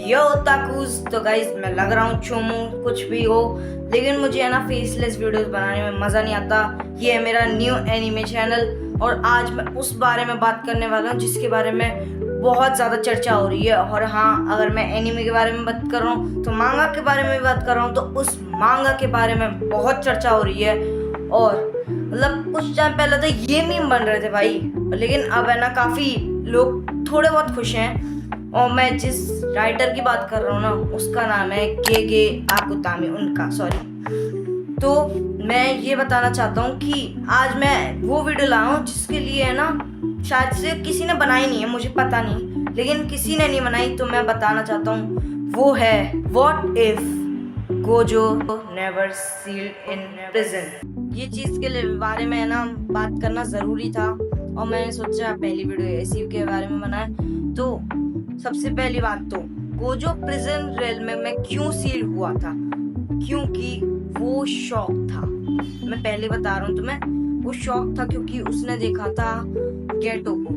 यो ताकूज। तो गाइस मैं लग रहा हूँ चोमू कुछ भी हो, लेकिन मुझे है ना फेसलेस वीडियोस बनाने में मज़ा नहीं आता। ये है मेरा न्यू एनिमे चैनल और आज मैं उस बारे में बात करने वाला हूँ जिसके बारे में बहुत ज़्यादा चर्चा हो रही है। और हाँ, अगर मैं एनिमे के बारे में बात कर रहा हूँ तो मांगा के बारे में बात कर रहा हूँ, तो उस मांगा के बारे में बहुत चर्चा हो रही है। और मतलब कुछ टाइम पहले तो ये मीम बन रहे थे भाई, लेकिन अब है ना काफ़ी लोग थोड़े बहुत खुश हैं। और मैं जिस राइटर की बात कर रहा हूँ ना, उसका नाम है के आकुतामी, उनका सॉरी। तो मैं ये बताना चाहता हूँ कि आज मैं वो वीडियो लाया हूँ जिसके लिए है ना शायद से किसी ने बनाई नहीं है, मुझे पता नहीं, लेकिन किसी ने नहीं बनाई, तो मैं बताना चाहता हूँ। वो है what if Gojo never sealed in prison. ये चीज़ के बारे में है ना बात करना ज़रूरी था और मैंने सोचा पहली वीडियो इसी के बारे में बनाए। तो सबसे पहली बात तो गोजो प्रिजन रेल में क्यों सील हुआ था, क्योंकि वो शौक था। मैं पहले बता रहा हूँ तुम्हें, वो शौक था क्योंकि उसने देखा था गेटो को,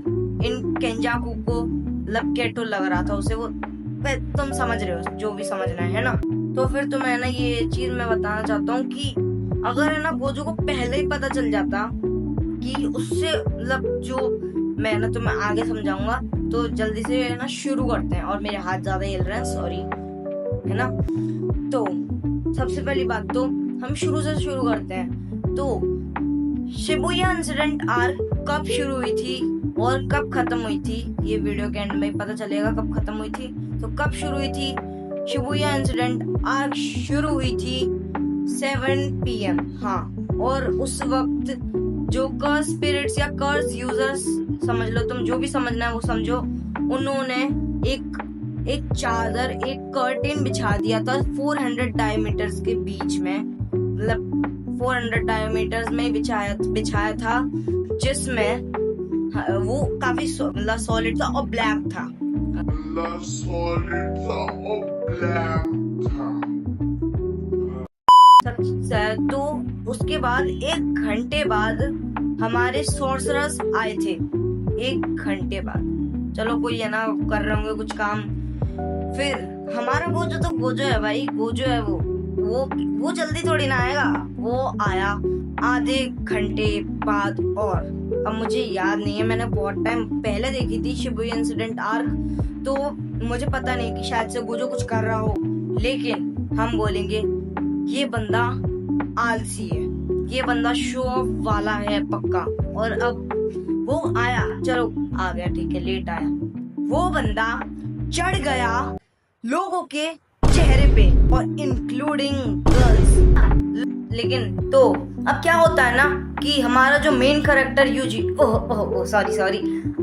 इन केंजाकू को, मतलब गेटो लग रहा था उसे। वो तुम समझ रहे हो, जो भी समझना है ना। तो फिर तुम्हें ना ये चीज मैं बताना चाहता हूँ कि अगर है ना गोजो को पहले ही पता चल जाता कि उससे मतलब जो मैं ना तुम्हें आगे समझाऊंगा, तो जल्दी से है ना शुरू करते हैं। और मेरे हाथ ज्यादा हिल रहे हैं, सॉरी, है ना। तो सबसे पहली बात तो हम शुरू से शुरू करते हैं। तो शिबुया इंसिडेंट आर्क कब शुरू हुई थी और कब खत्म हुई थी, ये वीडियो के एंड में पता चलेगा कब खत्म हुई थी। तो कब शुरू हुई थी शिबुया इंसिडेंट आर्क? शुरू हुई थी 7 PM, हाँ। और उस वक्त जो कर्स स्पिरिट्स या कर्स यूजर्स, समझ लो तुम, जो भी समझना है वो समझो, उन्होंने एक चादर, एक कर्टेन बिछा दिया था 400 डायमीटर्स के बीच में, मतलब 400 डायमीटर्स में बिछाया था, जिसमें वो काफी मतलब सॉलिड था और ब्लैक था। तो उसके बाद 1 घंटे बाद हमारे सोर्सरर्स आए थे। 1 घंटे बाद, चलो कोई है ना कर रहे होंगे कुछ काम। फिर हमारा गोजो तो गोजो है भाई, गोजो है वो जल्दी थोड़ी ना आएगा। वो आया आधे घंटे बाद। और अब मुझे याद नहीं है, मैंने बहुत टाइम पहले देखी थी शिबुया इंसिडेंट आर्क, तो मुझे पता नहीं कि शायद से गोजो कुछ कर रहा हो, लेकिन हम बोलेंगे ये बंदा आलसी है, ये बंदा शो ऑफ वाला है पक्का। और अब वो आया, चलो आ गया, ठीक है, लेट आया, वो बंदा चढ़ गया लोगों के चेहरे पे और इंक्लूडिंग गर्ल्स। लेकिन तो अब क्या होता है ना कि हमारा जो main character Yuji, sorry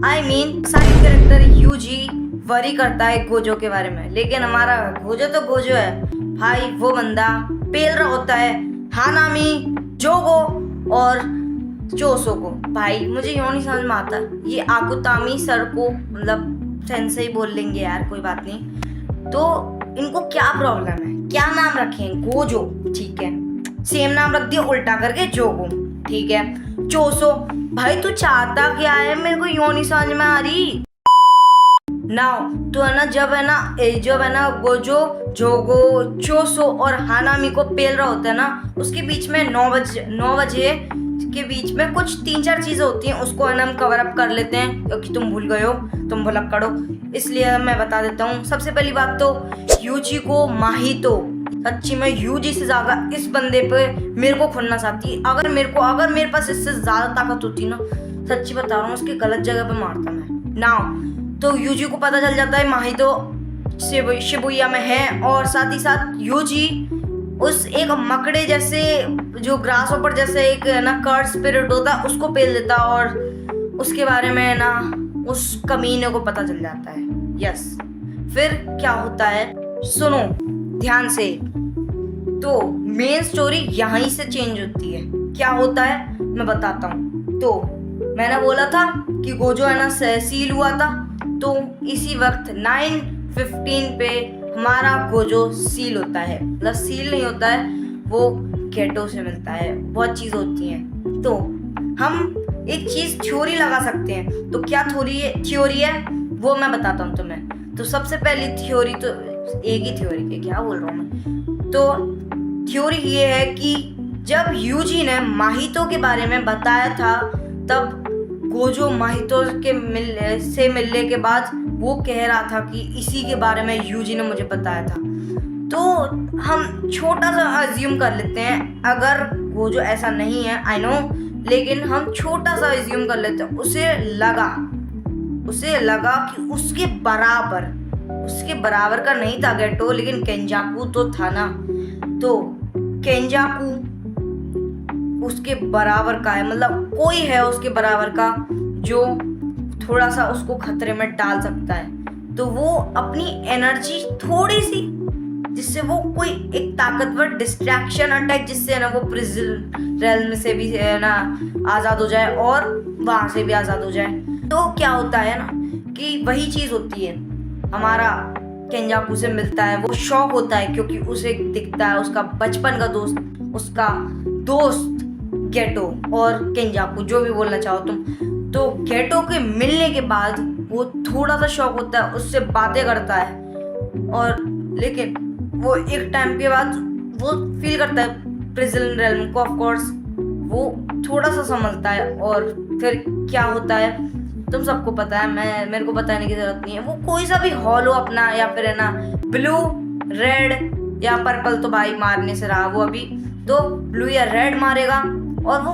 I mean side character Yuji worry करता है गोजो के बारे में, लेकिन हमारा गोजो तो गोजो है भाई। वो बंदा पेल रहा होता है हानामी, जोगो और चोसो को। भाई मुझे यूं नहीं समझ में आता, ये आकुतामी सर को मतलब सेंसे ही बोल लेंगे यार, कोई बात नहीं। तो इनको क्या प्रॉब्लम है, क्या नाम रखें? गोजो, ठीक है, सेम नाम रख दिया उल्टा करके, जोगो, ठीक है। चोसो, भाई तू चाहता क्या है, मेरे को यूं नहीं समझ में आ रही। नाउ तो है ना जब है ना गोजो, जोगो, चोसो और हानामी को पेल रहा होता है ना, उसके बीच में 9 बजे के बीच में कुछ 3-4 चीजें होती हैं, उसको है ना हम कवर अप कर लेते हैं क्योंकि तुम भूल गए हो, तुम भुलक्कड़ हो, इसलिए मैं बता देता हूँ। सबसे पहली बात तो यूजी को माहितो, सच्ची में यूजी से ज्यादा इस बंदे पे मेरे को खुन्नस आती। अगर मेरे पास इससे ज्यादा ताकत होती ना, सच्ची बता रहा हूँ, उसकी गलत जगह पे मारता मैं। नाउ तो यूजी को पता चल जाता है माहितो शिबुया में है, और साथ ही साथ यूजी उस एक मकड़े जैसे, जो ग्रास ऊपर जैसे एक ना कर्ड स्पिरिट होता है, उसको पेल देता, और उसके बारे में ना उस कमीने को पता चल जाता है। यस, फिर क्या होता है सुनो ध्यान से। तो मेन स्टोरी यहीं से चेंज होती है। क्या होता है मैं बताता हूँ। तो मैंने बोला था कि गोजो है ना सील हुआ था, तो इसी वक्त 9:15 पे हमारा गोजो सील होता है, मतलब सील नहीं होता है, वो गेटो से मिलता है, बहुत चीज होती हैं। तो हम एक चीज थ्योरी लगा सकते हैं। तो क्या थ्योरी है वो मैं बताता हूँ तुम्हें। तो सबसे पहली थ्योरी तो एक ही थ्योरी है, क्या बोल रहा हूँ मैं। तो थ्योरी ये है कि जब यूजी ने माहितो के बारे में बताया था, तब गोजो माहितो के मिलने के बाद वो कह रहा था कि इसी के बारे में यूजी ने मुझे बताया था। तो हम छोटा सा अज्यूम कर लेते हैं, अगर गोजो ऐसा नहीं है, आई नो, लेकिन हम छोटा सा अज्यूम कर लेते हैं, उसे लगा कि उसके बराबर का नहीं था गेटो, लेकिन केंजाकू तो था ना। तो केंजाकू उसके बराबर का है, मतलब कोई है उसके बराबर का जो थोड़ा सा उसको खतरे में डाल सकता है। तो वो अपनी एनर्जी थोड़ी सी, जिससे वो कोई एक ताकतवर डिस्ट्रैक्शन अटैक, जिससे है ना वो प्रिजन रेल्म से भी है ना आज़ाद हो जाए और वहाँ से भी आज़ाद हो जाए। तो क्या होता है ना कि वही चीज़ होती है, हमारा केंजाकू से मिलता है, वो शॉक होता है क्योंकि उसे दिखता है उसका बचपन का दोस्त गेटो और केंजाकू, जो भी बोलना चाहो तुम। तो गेटो के मिलने के बाद वो थोड़ा सा शॉक होता है, उससे बातें करता है, और लेकिन वो एक टाइम के बाद वो फील करता है प्रिजन रेल्म को, ऑफ कोर्स वो थोड़ा सा संभलता है। और फिर क्या होता है तुम सबको पता है, मेरे को बताने की जरूरत नहीं है। वो कोई सा भी हॉल हो अपना, या फिर है ना ब्लू, रेड या पर्पल, तो भाई मारने से रहा वो अभी, तो ब्लू या रेड मारेगा और वो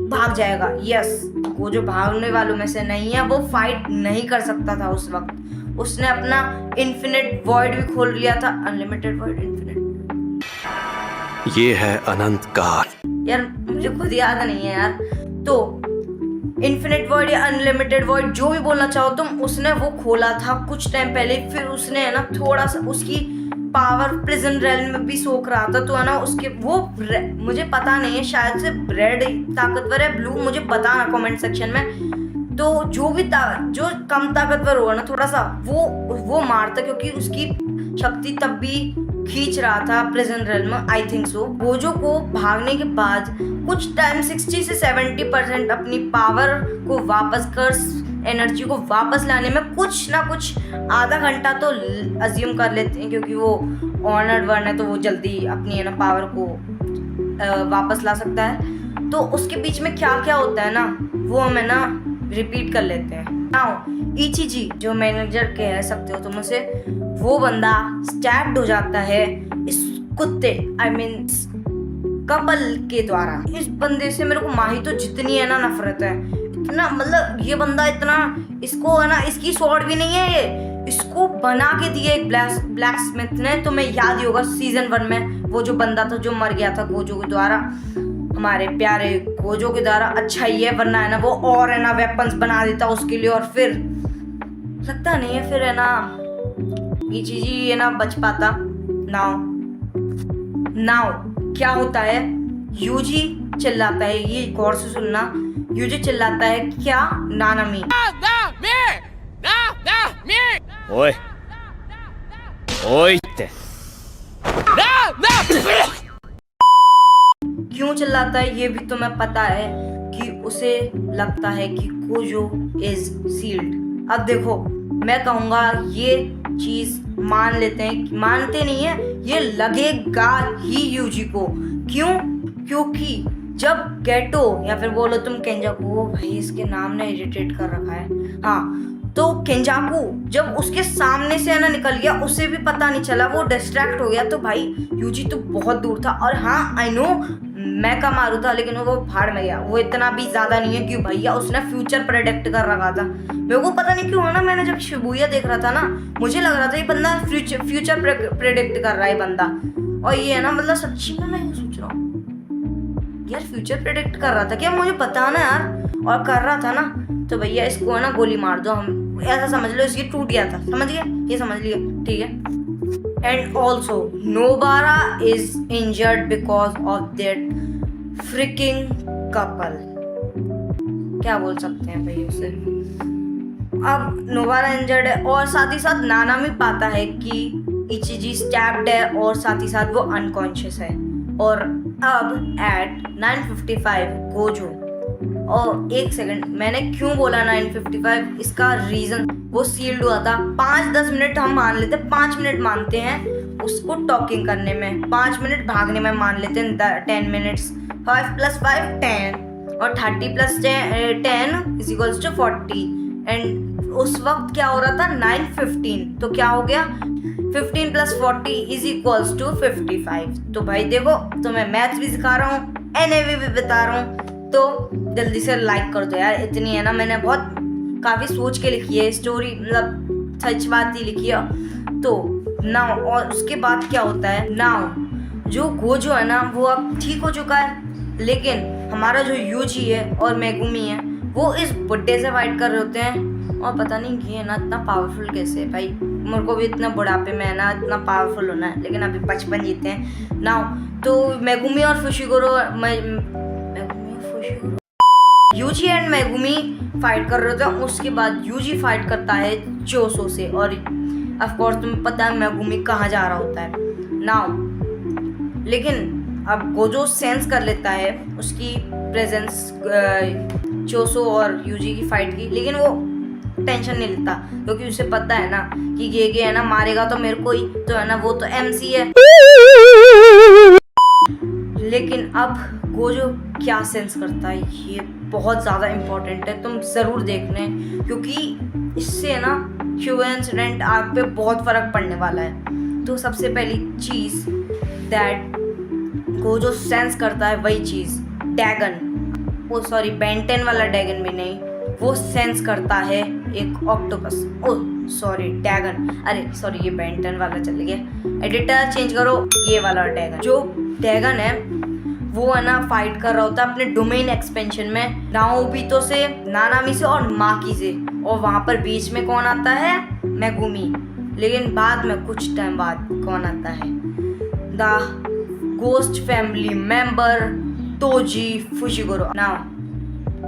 भाग जाएगा। यस, वो जो भागने वालों में से नहीं है, वो फाइट नहीं कर सकता था उस वक्त। उसने अपना इन्फिनिट वॉइड भी खोल लिया था, अनलिमिटेड वॉइड, इन्फिनिट, ये है अनंत काल। यार मुझे खुद याद नहीं है यार। तो इन्फिनिट वॉइड या अनलिमिटेड वॉइड, जो भी बोलना चाहो तुम, उसने वो खोला था कुछ टाइम पहले। फिर उसने है ना थोड़ा सा उसकी पावर प्रिजन रेल्म में भी सोख रहा था, तो है ना उसके वो मुझे पता नहीं है, शायद से रेड ताकतवर है, ब्लू मुझे बताना कमेंट सेक्शन में। तो जो कम ताकतवर होगा ना थोड़ा सा, वो मारता, क्योंकि उसकी शक्ति तब भी खींच रहा था prison realm, I think so. Gojo को भागने के बाद कुछ टाइम 60 से 70% अपनी पावर को वापस कर, एनर्जी को वापस लाने में कुछ ना कुछ आधा घंटा तो अज्यूम कर लेते हैं, क्योंकि वो ऑनर्ड वन है, तो वो जल्दी अपनी है ना पावर को वापस ला सकता है। तो उसके बीच में क्या क्या होता है ना, वो हमें ना रिपीट कर लेते हैं। नाउ इचिजी, जो मैनेजर कह सकते हो तुम उसे, वो बंदा स्टैब्ड हो जाता है इस कुत्ते, आई मीन कपल के द्वारा। इस बंदे से मेरे को माहितो जितनी है ना नफरत है, इतना, मतलब ये बंदा इतना, इसको है ना, इसकी स्वॉर्ड भी नहीं है ये, इसको बना के दिया एक ब्लैक स्मिथ ने। तो मैं याद ही होगा सीजन 1 में वो जो बंदा था जो मर गया था गोजो के द्वारा, हमारे प्यारे गोजो के द्वारा। अच्छा ही है, वरना है ना वो और है ना वेपन्स बना देता उसके लिए, और फिर लगता नहीं है फिर है ना ये चीज ही है ना बच पाता। नाउ क्या होता है, यूजी चिल्लाता है, ये गौर से सुनना, यूजी चिल्लाता है, क्या नानामी, ओए ओए क्यों चिल्लाता है ये भी तुम्हें पता है कि उसे लगता है कि गोजो इज सील्ड। अब देखो, मैं कहूँगा ये चीज मान लेते हैं, मानते नहीं है, ये लगेगा ही यूजी को। क्यों? क्योंकि जब गेटो, या फिर बोलो तुम केंजाकू, भाई इसके नाम ने इरिटेट कर रखा है, हाँ, तो केंजाकू जब उसके सामने से है ना निकल गया, उसे भी पता नहीं चला, वो डिस्ट्रैक्ट हो गया। तो भाई यूजी तो बहुत दूर था, और हाँ आई नो मैं का मारू था, लेकिन वो भाड़ में गया, वो इतना भी ज्यादा नहीं है। क्यों भैया, उसने फ्यूचर प्रेडिक्ट कर रखा था। मेरे को पता नहीं क्यों है ना, मैंने जब शिबुया देख रहा था ना, मुझे लग रहा था ये बंदा फ्यूचर प्रेडिक्ट कर रहा है बंदा, और ये है ना मतलब सच्ची में मैं सोच रहा हूँ यार फ्यूचर प्रेडिक्ट कर रहा था क्या, मुझे पता ना यार, और कर रहा था ना, तो भैया इसको है ना गोली मार दो, हम ऐसा समझ लो इसकी टूट गया था, समझ गए, ये समझ लिया, ठीक है। And also Nobara is injured because of that fricking couple, क्या बोल सकते हैं भाई उसे। अब नोबारा इंजर्ड है, और साथ ही साथ नानामी पाता है कि इचिजी स्टैब्ड है, और साथ ही साथ वो अनकॉन्शियस है। और अब एट 9:55 गोजो और एक सेकंड, मैंने क्यों बोला 9:55, इसका रीजन वो सील्ड हुआ था। 5-10 मिनट हम मान लेते, 5 मिनट मानते हैं उसको टॉकिंग करने में, 5 मिनट भागने में मान लेते हैं 10 मिनट्स। 5 + 5 10 और 30 + 10 = 40। एंड उस वक्त क्या हो रहा था 9:15, तो क्या हो गया 15 + 40 = 55। तो भाई देखो, तो मैं मैथ्स भी सिखा रहा हूँ, NAV भी बता रहा हूँ, तो जल्दी से लाइक कर दो यार। इतनी है ना, मैंने बहुत काफ़ी सोच के लिखी है स्टोरी, मतलब सच बात ही लिखी है। तो नाउ, और उसके बाद क्या होता है, नाउ जो गोजो है ना वो अब ठीक हो चुका है, लेकिन हमारा जो यूजी है और मेगुमी है वो इस बुड्ढे से फाइट कर रहे होते हैं। और पता नहीं ये ना इतना पावरफुल कैसे है भाई, मेरे को भी इतना बुढ़ापे में है ना इतना पावरफुल होना है, लेकिन अभी 55 जीते हैं। नाउ तो मेगुमी और Fushiguro, Yuji and Megumi fight कर रहे थे। उसके बाद यूजी फाइट करता है चोसो से, और ऑफ कोर्स तुम्हें पता है मेगुमी कहाँ जा रहा होता है नाउ। लेकिन अब गोजो सेंस कर लेता है उसकी प्रेजेंस चोसो और यूजी की फाइट की, लेकिन वो टेंशन नहीं लेता क्योंकि उसे पता है ना कि ये है ना मारेगा तो मेरे को ही, तो है ना वो तो MC है। लेकिन अब गोजो क्या सेंस करता है ये बहुत ज़्यादा इम्पोर्टेंट है, तुम ज़रूर देखने, क्योंकि इससे ना कोइंसिडेंट आग पे बहुत फ़र्क पड़ने वाला है। तो सबसे पहली चीज़ दैट गोजो सेंस करता है वही चीज़ डैगन, वो सॉरी बेंटेन वाला डैगन भी नहीं, वो सेंस करता है एक ऑक्टोपस, ओह सॉरी डैगन, अरे सॉरी ये बेंटेन वाला चल गया, एडिटर चेंज करो, ये वाला डैगन। जो डैगन है वो है ना फाइट कर रहा होता है अपने डोमेन एक्सपेंशन में नाओबितो से, नानामी से और माकी से, और वहाँ पर बीच में कौन आता है मेगुमी। लेकिन बाद में कुछ टाइम बाद कौन आता है, the ghost family member Toji Fushiguro now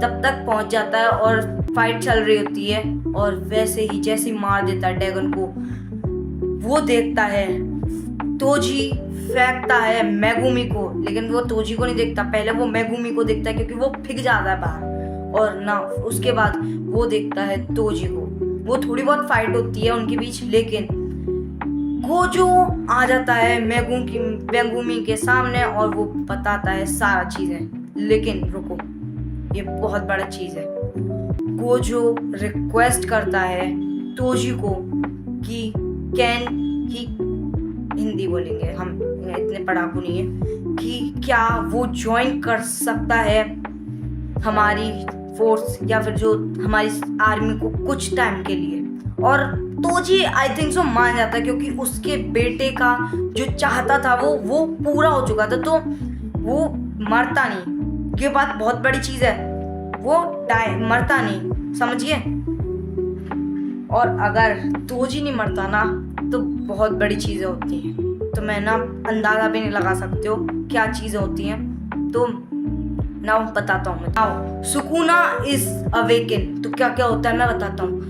तब तक पहुंच जाता है और फाइट चल रही होती है। और वैसे ही जैसे ही मार देता है डैगन को, वो देखता है तोजी फेंकता है मेगुमी को, लेकिन वो तोजी को नहीं देखता, पहले वो मेगुमी को देखता है क्योंकि वो फिक जाता है बाहर। और ना उसके बाद वो देखता है तोजी को, वो थोड़ी बहुत फाइट होती है उनके बीच, लेकिन गोजो आ जाता है मेगुमी के सामने और वो बताता है सारा चीजें। लेकिन रुको, ये बहुत बड़ा चीज है, गोजो रिक्वेस्ट करता है तोजी को कि कैन ही, हिंदी बोलेंगे हम, इतने पढ़ाकू नहीं है, कि क्या वो ज्वाइन कर सकता है हमारी फोर्स या फिर जो हमारी आर्मी को कुछ टाइम के लिए। और तोजी आई थिंक सो मान जाता है क्योंकि उसके बेटे का जो चाहता था वो पूरा हो चुका था, तो वो मरता नहीं। ये बात बहुत बड़ी चीज है, वो मरता नहीं, समझिए। और अगर तोजी नहीं मरता ना तो बहुत बड़ी चीजें होती हैं, तो मैं ना अंदाजा भी नहीं लगा सकते हो क्या चीजें होती हैं। तो नाउ बताता हूँ मैं। नाउ सुकुना इज अवेकन, तो क्या क्या होता है मैं बताता हूँ।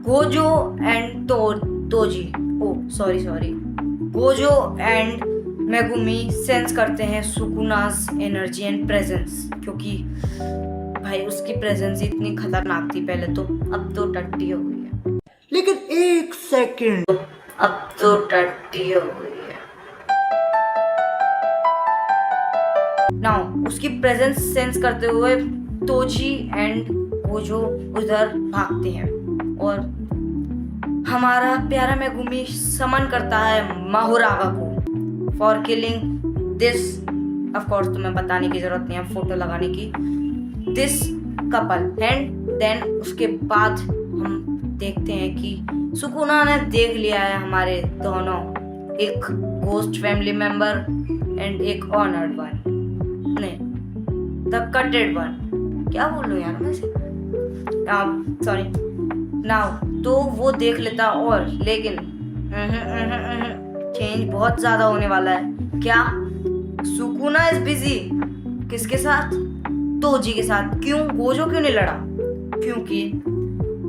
Gojo and Toji, oh sorry Gojo and Megumi sense करते हैं सुकुनास एनर्जी एंड प्रेजेंस, क्योंकि भाई उसकी प्रेजेंस इतनी खतरनाक थी पहले तो, अब तो टट्टी हो गई है। लेकिन एक सेकंड, अब तो टट्टी हो गई है। नाउ उसकी प्रेजेंस सेंस करते हुए तोजी एंड गोजो उधर भागते हैं और हमारा प्यारा मेगुमी समन करता है माहुरागा को for killing this, of course तुम्हें बताने की जरूरत नहीं है फोटो लगाने की, दिस कपल। एंड देन उसके बाद हम देखते हैं कि सुकुना ने देख लिया है हमारे दोनों, एक गोस्ट फैमिली मेंबर एंड एक ऑनर्ड वन, नहीं द कटेड वन, क्या बोल रहा हूँ यार मैं, सॉरी। नाउ तो वो देख लेता, और लेकिन चेंज बहुत ज्यादा होने वाला है। क्या सुकुना इज बिजी किसके साथ, तोजी के साथ। क्यों, गोजो क्यों नहीं लड़ा, क्योंकि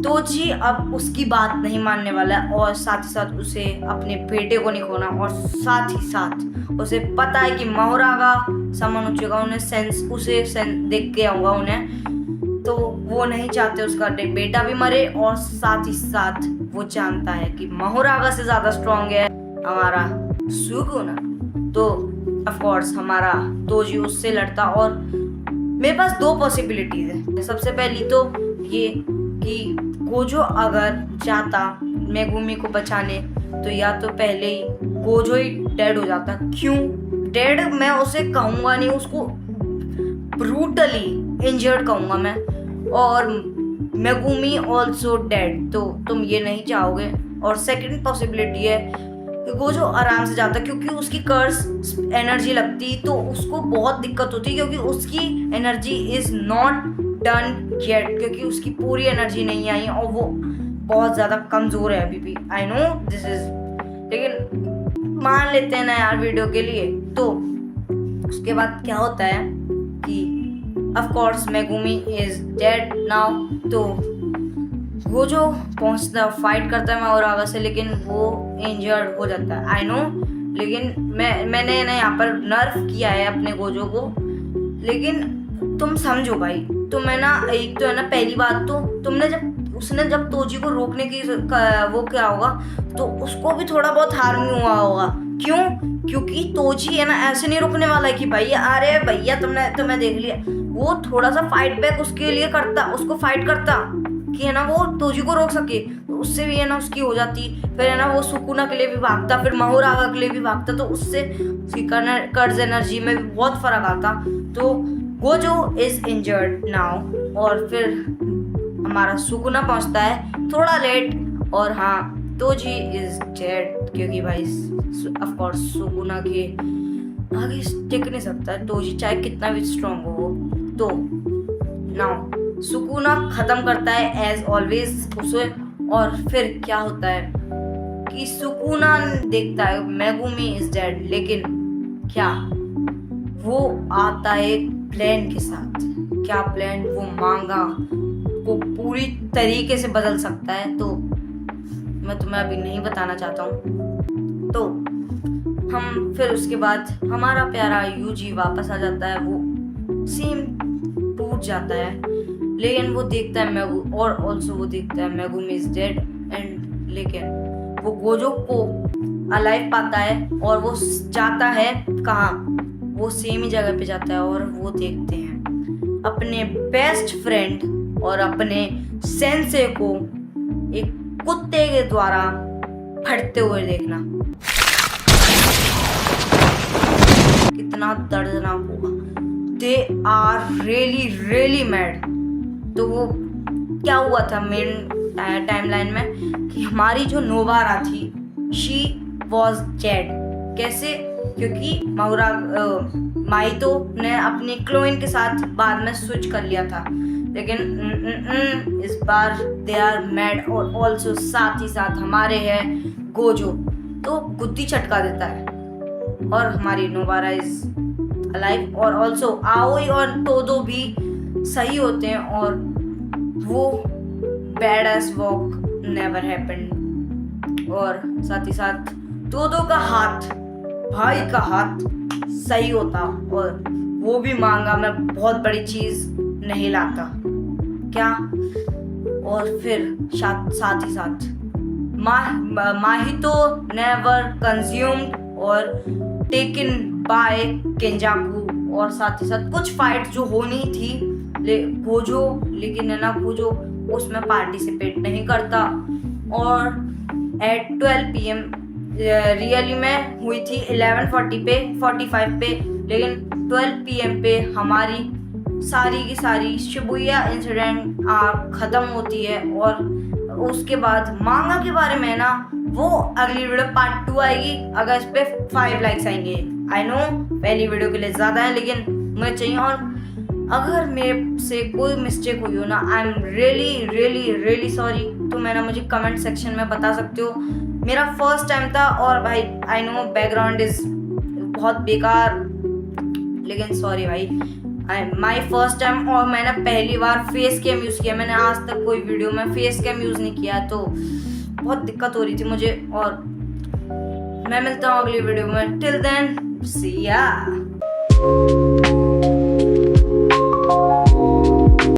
तोजी अब उसकी बात नहीं मानने वाला है और साथ ही साथ उसे अपने बेटे को नहीं खोना, और साथ ही साथ उसे पता है कि माहुरागा समन हो चुका, उन्हें सेंस, उसे देख के आऊंगा उन्हें, तो वो नहीं चाहते उसका बेटा भी मरे, और साथ ही साथ वो जानता है कि महोरागा से ज्यादा स्ट्रांग है हमारा सुकुना। तो ऑफ कोर्स हमारा तोजी उससे लड़ता, और मेरे पास दो पॉसिबिलिटीज है। सबसे पहली तो ये कि गोजो अगर जाता मेगुमी को बचाने, तो या तो पहले ही गोजो ही डेड हो जाता। क्यों डेड मैं उसे कहूँगा नहीं, उसको ब्रूटली इंजर्ड कहूँगा मैं, और मेगुमी ऑल्सो डेड। तो तुम ये नहीं चाहोगे। और सेकंड पॉसिबिलिटी है कि गोजो आराम से जाता, क्योंकि उसकी कर्स एनर्जी लगती तो उसको बहुत दिक्कत होती, क्योंकि उसकी energy is not done yet, क्योंकि उसकी पूरी एनर्जी नहीं आई और वो बहुत ज़्यादा कमज़ोर है अभी भी। आई नो दिस इज, लेकिन मान लेते हैं ना यार वीडियो के लिए। तो उसके बाद क्या होता है कि of course Megumi is dead now. तो गोजो पहुंचता फाइट करता है महोरागा से, लेकिन वो इंजर्ड हो जाता है। आई नो, लेकिन मैंने ना यहाँ पर नर्फ किया है अपने गोजो को। लेकिन तुम समझो भाई, तो मैं ना एक तो है ना, पहली बात तो तुमने उसने जब तोजी को रोकने की वो क्या होगा, तो उसको भी थोड़ा बहुत हार्म हुआ होगा। क्यों? क्योंकि तोजी है ना ऐसे नहीं रुकने वाला है कि भैया अरे भैया तुमने देख लिया। वो थोड़ा सा फाइट बैक उसके लिए करता, उसको फाइट करता कि है ना वो तोजी को रोक सके। तो उससे भी है ना उसकी हो जाती, फिर है ना वो सुकुना के लिए भी भागता, फिर महोरागा के लिए भी भागता, तो उससे उसकी कर्ज एनर्जी में भी बहुत फर्क आता। तो गोजो इज इंजर्ड नाउ, और फिर हमारा सुकुना पहुंचता है थोड़ा लेट, और हाँ तोजी इज डेड, क्योंकि भाई ऑफ कोर्स सुकुना के आगे टिक नहीं सकता है तोजी, चाहे कितना भी स्ट्रांग हो वो। तो नाउ सुकुना खत्म करता है एज ऑलवेज उसे, और फिर क्या होता है कि सुकुना देखता है मेगुमी इज डेड, लेकिन क्या वो आता है प्लान के साथ। क्या प्लान? वो मांगा को पूरी तरीके से बदल सकता है, तो मैं तुम्हें अभी नहीं बताना चाहता हूँ। तो हम फिर उसके बाद हमारा प्यारा यूजी वापस आ जाता है, वो सीन टूट जाता है, लेकिन वो देखता है और ऑल्सो वो देखता है मेगुमी इज डेड एंड, लेकिन वो गोजो को अलाइव पाता है, और वो जाता है कहाँ, वो सेम ही जगह पे जाता है, और वो देखते हैं अपने बेस्ट फ्रेंड और अपने सेंसे को एक कुत्ते के द्वारा फटते हुए देखना कितना दर्दनाक होगा। They are really really mad. तो वो क्या हुआ था मेन टाइमलाइन में कि हमारी जो नोबारा थी शी वॉज डेड। कैसे? क्योंकि माइतो ने अपनी क्लोइन के साथ बाद में स्विच कर लिया था, लेकिन इस बार दे आर मैड, और ऑल्सो साथ ही साथ हमारे है गोजो, तो गुद्दी छटका देता है, और हमारी नोबारा इज अलाइव, और ऑल्सो आओई और तोदो भी सही होते हैं, और वो bad S walk never happened. और साथ ही साथ तोदो का हाथ, भाई का हाथ सही होता, और वो भी मांगा मैं बहुत बड़ी चीज नहीं लाता। क्या? और फिर साथ ही साथ माहितो नेवर कंज्यूम्ड और टेकन बाय केंजाकू, और साथ ही साथ कुछ फाइट जो होनी थी गोजो, लेकिन है ना गोजो उसमें पार्टिसिपेट नहीं करता। और एट 12 PM रियली में हुई थी 11:45 पे, लेकिन 12 PM पे हमारी सारी की सारी शिबुया इंसिडेंट खत्म होती है। और उसके बाद मांगा के बारे में ना वो अगली वीडियो पार्ट 2 आएगी, अगर इस पे 5 लाइक्स आएंगे। आई नो पहली वीडियो के लिए ज़्यादा है, लेकिन मुझे चाहिए। और अगर मेरे से कोई मिस्टेक हुई हो ना, I am really really really sorry, तो मैं ना मुझे कमेंट सेक्शन में बता सकते हो। मेरा फर्स्ट टाइम था, और भाई आई नो बैकग्राउंड इज बहुत बेकार, लेकिन सॉरी भाई, माई फर्स्ट टाइम, और मैंने पहली बार फेस कैम यूज़ किया। मैंने आज तक कोई वीडियो में फेस कैम यूज़ नहीं किया, तो बहुत दिक्कत हो रही थी मुझे। और मैं मिलता हूँ अगली वीडियो में, टिल देन सी या।